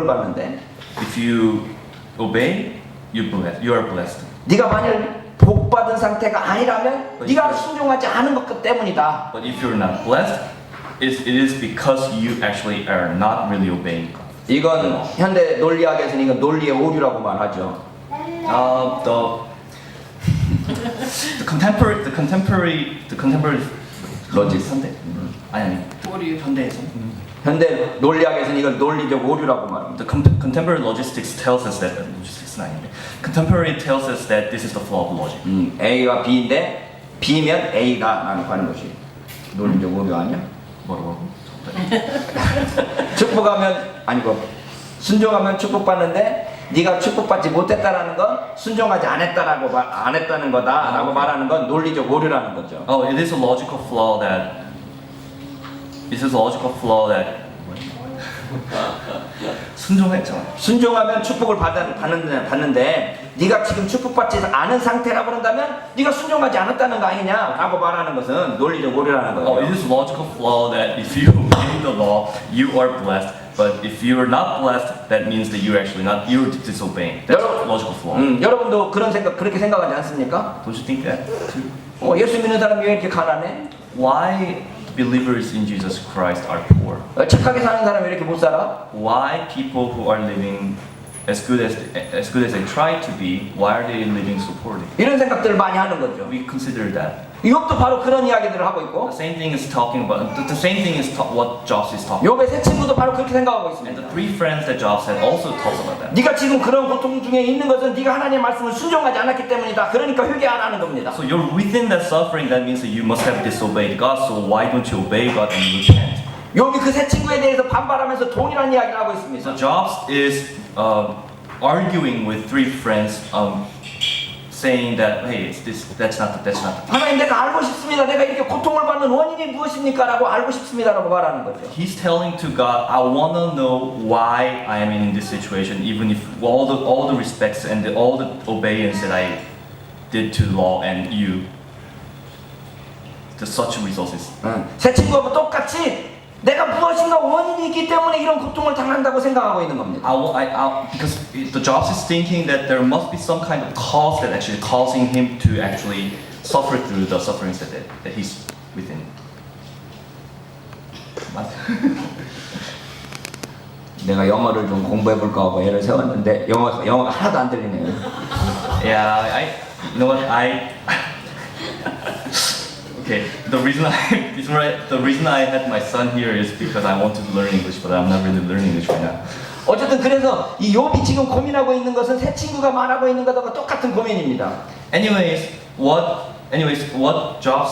받는데 If you obey, you are blessed. 네가 만일 복 받은 상태가 아니라면 네가 순종하지 않은 것 때문이다. But if you're not blessed, it is because you actually are not really obeying God. 이건 현대 논리학에서는 이건 논리의 오류라고 말하죠. The contemporary 로직. 현대 아니 현대에서 현대 논리학에서는 이걸 논리적 오류라고 말합니다. the contemporary logistics tells us that logistics는 아닌데 contemporary tells us that this is the flaw of logic. A가 B인데 B면 A가 라는 하는 것이 논리적 오류 아니야? 뭐라고? 축복하면 아니고 순종하면 축복받는데 네가 축복받지 못했다라는 건 순종하지 않았다라고 안 했다는 거다라고 말하는 건 논리적 오류라는 거죠. Oh, it is a logical flaw that. This is a logical flaw that. 순종했잖아. 순종하면 축복을 받는데 네가 지금 축복받지 않은 상태라고 그런다면 네가 순종하지 않았다는 거 아니냐라고 말하는 것은 논리적 오류라는 거예요. Oh, it is a logical flaw that if you obey the law, you are blessed. But if you are not blessed, that means that you're actually not. You're disobeying. That's a logical flaw. 여러분도 그렇게 생각하지 않습니까? Don't you think that too? 예수 믿는 사람이 왜 이렇게 가난해? Why believers in Jesus Christ are poor? 착하게 사는 사람이 왜 이렇게 못 살아? Why people who are living as good as they try to be, why are they living so poorly? 이런 생각들을 많이 하는 거죠. We consider that. 욥도 바로 그런 이야기들을 하고 있고 The same thing is talking about. The same thing is what Jobs is talking. 욥의 세 친구도 바로 그렇게 생각하고 And 있습니다. the three friends that Jobs had also talks about that. 네가 지금 그런 고통 중에 있는 것은 네가 하나님의 말씀을 순종하지 않았기 때문이다. 그러니까 회개하라는 겁니다. So you're within that suffering. That means that you must have disobeyed God. So why don't you obey God and repent? 욥이 그 세 친구에 대해서 반발하면서 동일한 이야기를 하고 있습니다. So Jobs is arguing with three friends, saying that hey, that's not. 하나님 내가 알고 싶습니다. 내가 이렇게 고통을 받는 원인이 무엇입니까라고 알고 싶습니다라고 말하는 거죠. He's telling to God, I wanna know why I am in this situation, even if all the respects and all the obedience that I did to law and you, the such resources. 세 친구하고 똑같이 내가 무엇인가 원인이 있기 때문에 이런 고통을 당한다고 생각하고 있는 겁니다. Because the Jobs is thinking that there must be some kind of cause that actually causing him to actually suffer through the sufferings that he's within. 내가 영어를 좀 공부해 볼까 하고 애를 세웠는데 영어가 하나도 안 들리네요. Yeah, you know what Okay, the reason I had my son here is because I want to learn English, but I'm not really learning English right now. 어쨌든 그래서 이 욥이 지금 고민하고 있는 것은 세 친구가 말하고 있는 것과 똑같은 고민입니다. Anyways, what Jobs,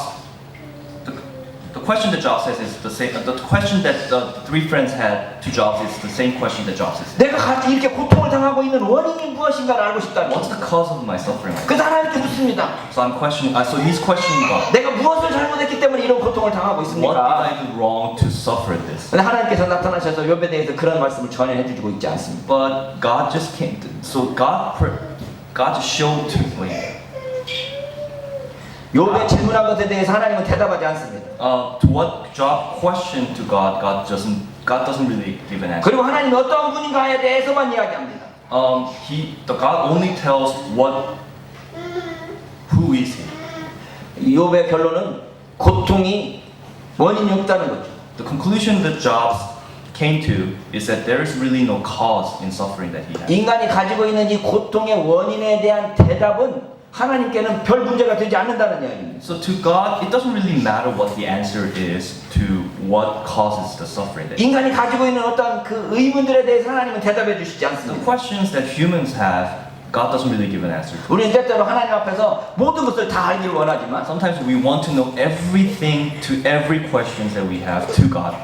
the question that Jobs has is the same. The question that the three friends had to Jobs is the same question that Jobs has. 내가 같이 이렇게 고통을 당하고 있는 원인이 무엇인가를 알고 싶다는 What's the cause of my suffering? 그래서 하나님께 묻습니다. So I'm questioning. So he's questioning God. 내가 무엇을 잘못했기 때문에 이런 고통을 당하고 What did 있습니까? I do wrong to suffer this? 근데 하나님께서 나타나셔서 욥에 대해서 그런 말씀을 전혀 해주고 있지 않습니다. But God just came. So God just showed to me. 욥의 질문한 것에 대해서 하나님은 대답하지 않습니다. To what Job questioned to God, God doesn't really give an answer. 그리고 하나님이 어떠한 분인가에 대해서만 이야기합니다. God only tells who is he. 욥의 결론은 고통이 원인이 없다는 거죠. The conclusion that Job came to is that there is really no cause in suffering that he has. 인간이 가지고 있는 이 고통의 원인에 대한 대답은 하나님께는 별 문제가 되지 않는다는 이야기입니다. So to God, it doesn't really matter what the answer is to what causes the suffering. 인간이 가지고 있는 어떤 그 의문들에 대해서 하나님은 대답해 주시지 The 않습니다. questions that humans have, God doesn't really give an answer to. 우리는 때때로 하나님 앞에서 모든 것을 다 알기를 원하지만 Sometimes we want to know everything to every question that we have to God.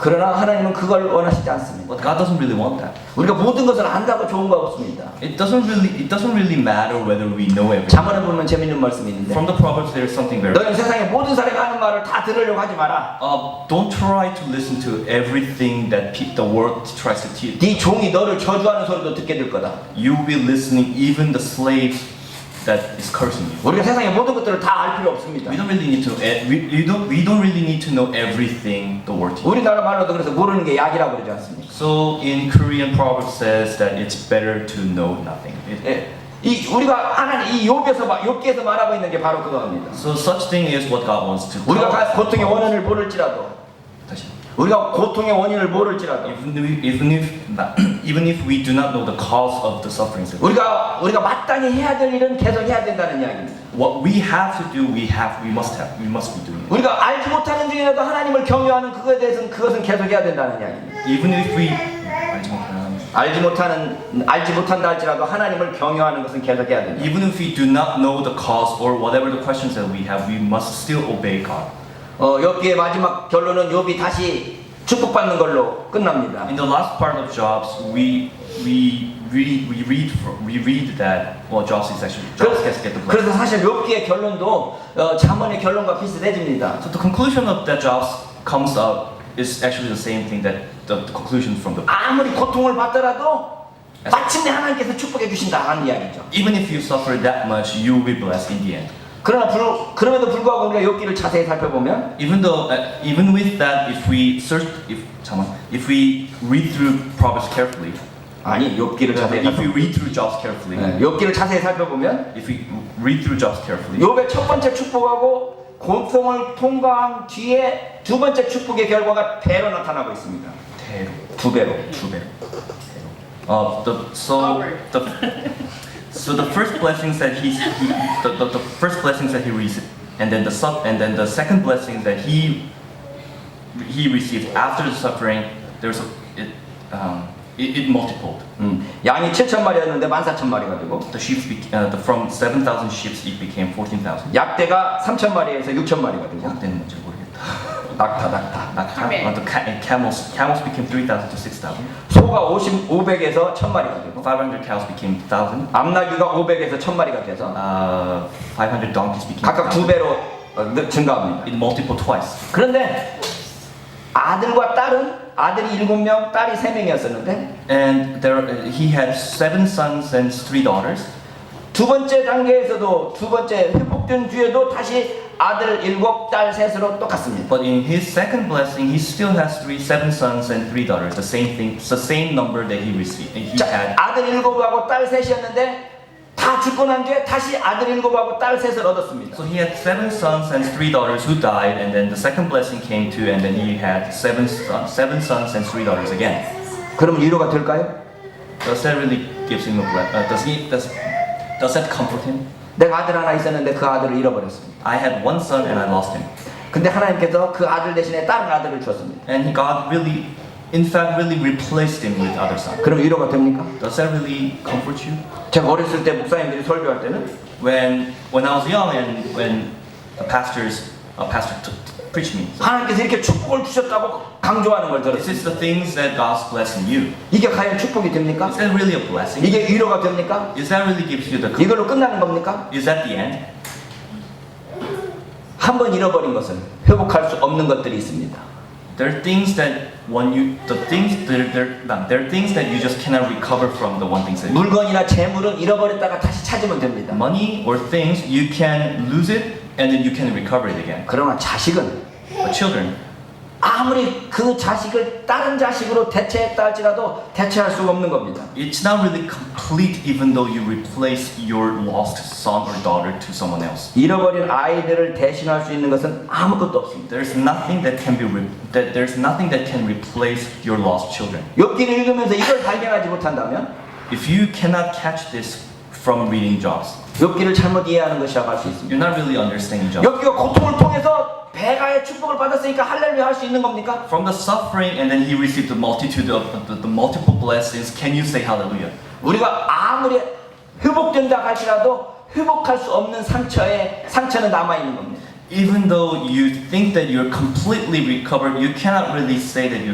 그러나 하나님은 그걸 원하시지 않습니다. But God doesn't really want that. 우리가 모든 것을 안다고 좋은 거 없습니다. It doesn't really matter whether we know everything. 잠언에 보면 재밌는 말씀이 있는데 From the Proverbs, there is something very. 너는 세상의 모든 사람이 하는 말을 다 들으려고 하지 마라. Don't try to listen to everything that the world tries to teach. 네 종이 너를 저주하는 소리도 듣게 될 거다. You will be listening even the slaves that is cursing you. 우리가 세상의 모든 것들을 다 알 필요 없습니다. We don't really need to. We don't really need to know everything the world teaches. 우리나라 말로도 그래서 모르는 게 약이라고 그러지 않습니까? So in Korean proverb says that it's better to know nothing. 예. 이 우리가 하나님 이 욥기에서 말하고 있는 게 바로 그거입니다. So such thing is what God wants to. 우리가 tell us. 고통의 원인을 모를지라도 다시. 우리가 고통의 원인을 모를지라도 Even if we do not know the cause of the sufferings, 우리가 마땅히 해야 될 일은 계속 해야 된다는 이야기입니다. what we have to do, we must be doing it. 우리가 알지 못하는 중에라도 하나님을 경외하는 그거에 대해서는 그것은 계속 해야 된다는 이야기입니다. Even if we 알지 못한다 할지라도 하나님을 경외하는 것은 계속 해야 된다. even if we do not know the cause or whatever the questions that we have, we must still obey God. 욥기의 마지막 결론은 욥이 다시 축복받는 걸로 끝납니다. In the last part of Jobs, we read that Jobs is actually Jobs gets the blessing. 그래서 사실 욥기의 결론도 잠언의 결론과 비슷해집니다. So the conclusion of that Jobs comes up is actually the same thing that the conclusion from the. 아무리 고통을 받더라도 마침내 하나님께서 축복해 주신다는 이야기죠. Even if you suffer that much, you will be blessed in the end. 그럼에도 불구하고 우리가 욥기를 자세히 살펴보면 Even with that, if we read through Proverbs carefully, 아니 욥기를 자세히 if we 살펴보면 read through Jobs carefully, 욥기를 자세히 살펴보면 if we read through Jobs carefully, 욥의 첫 번째 축복하고 고통을 통과한 뒤에 두 번째 축복의 결과가 배로 나타나고 있습니다. 두 배로. So the first blessings that the first blessings that he received, and then the second blessing that he received after the suffering, it multiplied. 양이 7,000마리였는데 14,000마리가 되고 The sheep from 7,000 sheep it became 14,000. 약대가 3,000마리에서 6,000마리가 되고 약대는 뭔지 모르겠다. 낙타. The camels became 3,000 to 6,000. 소가 500에서 1,000마리가 되고 500 cows became 1,000. 암나귀가 500에서 1,000마리가 돼서 500 donkeys became 각각 1,000. 두 배로 증가합니다. It multiplied twice. 그런데 아들과 딸은 아들이 7명, 딸이 3명이었었는데 And he had 7 sons and 3 daughters. 두 번째 단계에서도 두 번째 회복된 뒤에도 다시 아들 7, 딸 3으로 똑같습니다. But in his second blessing, he still has 7 sons and 3 daughters. The same thing, it's the same number that he received. And he 자, had. 아들 7하고 딸 3이었는데 다 죽고 난 뒤에 다시 아들 7하고 딸 3을 얻었습니다. So he had 7 sons and 3 daughters who died, and then the second blessing came too, and then he had 7 sons and 3 daughters again. 그러면 위로가 될까요? Does that really gives him a blessing? Does that comfort him? 내가 아들 하나 있었는데 그 아들을 잃어버렸습니다. I had one son and I lost him. 근데 하나님께서 그 아들 대신에 다른 아들을 주었습니다. And God really, in fact, really replaced him with other sons. 그럼 위로가 됩니까? Does that really comfort you? 제가 어렸을 때 목사님들이 설교할 때는 When I was young and when a pastor preached me, so 하나님께서 이렇게 축복을 주셨다고 강조하는 걸 this 들었어요. is the things that God's blessing you. 이게 과연 축복이 됩니까? Is that really a blessing? 이게 위로가 됩니까? Is that really gives you the? 이걸로 끝나는 겁니까? Is that the end? 한 번 잃어버린 것은 회복할 수 없는 것들이 있습니다. There are things that there are things that you just cannot recover from the one things that 물건이나 재물은 잃어버렸다가 다시 찾으면 됩니다. money or things you can lose it and then you can recover it again. 그러나 자식은 But children, 아무리 그 자식을 다른 자식으로 대체했다 할지라도 대체할 수가 없는 겁니다. it's not really complete even though you replace your lost son or daughter to someone else. 잃어버린 아이들을 대신할 수 있는 것은 아무것도 없습니다. There's nothing that can replace your lost children. 욥기를 읽으면서 이걸 발견하지 못한다면 If you cannot catch this from reading Jobs, 욥기를 잘못 이해하는 것이라고 할 수 있습니다. you're not really understanding Jobs. 욥기가 고통을 통해서 배가의 축복을 받았으니까 할렐루야 할 수 있는 겁니까? From the suffering and then he received the multitude of the multiple blessings, can you say hallelujah? 우리가 아무리 회복된다 할지라도 회복할 수 없는 상처는 남아 있는 겁니다. even though you think that you're completely recovered, you cannot really say that you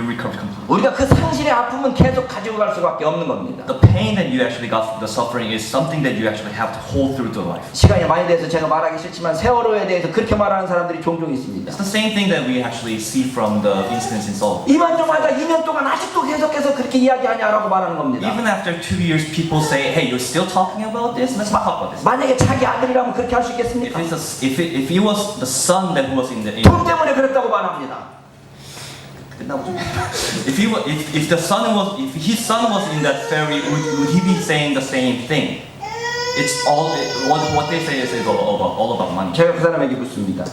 recovered completely. 우리가 그 상실의 아픔은 계속 가지고 갈 수밖에 없는 겁니다. The pain that you actually got from the suffering is something that you actually have to hold through the life. 시간이 많이 돼서 제가 말하기 싫지만 세월호에 대해서 그렇게 말하는 사람들이 종종 있습니다. It's the same thing that we actually see from the incidents in Seoul. 이만저만하다 2년 동안 아직도 계속해서 그렇게 이야기하냐라고 말하는 겁니다. Even after 2 years, people say, "Hey, you're still talking about this? Let's not talk about this." 만약에 자기 아들이라면 그렇게 할 수 있겠습니까? If it was the son that was in the 돈 때문에 그랬다고 말합니다. if his son was in that ferry, would he be saying the same thing? It's all what they say is all about money. 제가 그 사람에게 묻습니다.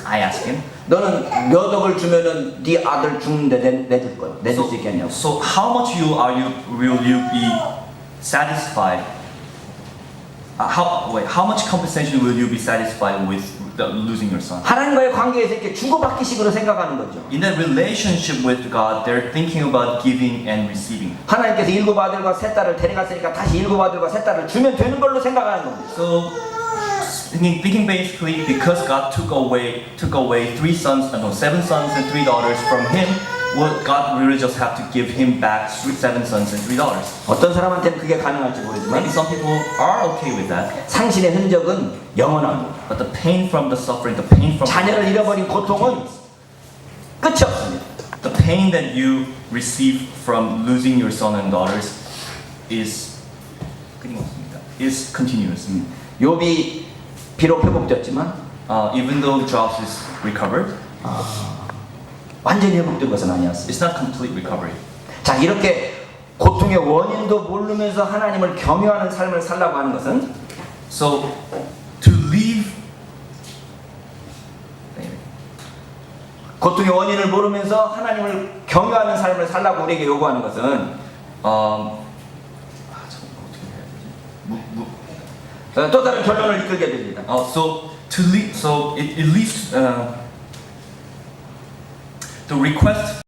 I asked him. 너는 몇 억을 주면은 네 아들 죽는데 내줄 거야. 내줄 수 있겠냐고. So how much will you be satisfied? How much compensation will you be satisfied with losing your son? 하나님과의 관계에서 이렇게 주고받기식으로 생각하는 거죠. In that relationship with God, they're thinking about giving and receiving. 하나님께서 7 아들과 3 딸을 데려갔으니까 다시 7 아들과 3 딸을 주면 되는 걸로 생각하는 겁니다. So thinking basically because God took away 7 sons and 3 daughters from him, well, God really just have to give him back 7 sons and 3 daughters. 어떤 사람한테는 그게 가능할지 모르지만 Maybe some people are okay with that, 상실의 흔적은 영원합니다. but the pain from the suffering, the pain from 자녀를 잃어버린 고통은 끝이 없습니다. the pain that you receive from losing your son and daughters is continuous. 욥이 비록 회복됐지만 Even though Job is recovered, 완전히 회복된 것은 아니었습니다. it's not complete recovery. 자, 이렇게 고통의 원인도 모르면서 하나님을 경외하는 삶을 살라고 하는 것은 So to leave 고통의 원인을 모르면서 하나님을 경외하는 삶을 살라고 우리에게 요구하는 것은 또 다른 결론을 이끌게 됩니다. so it leads the request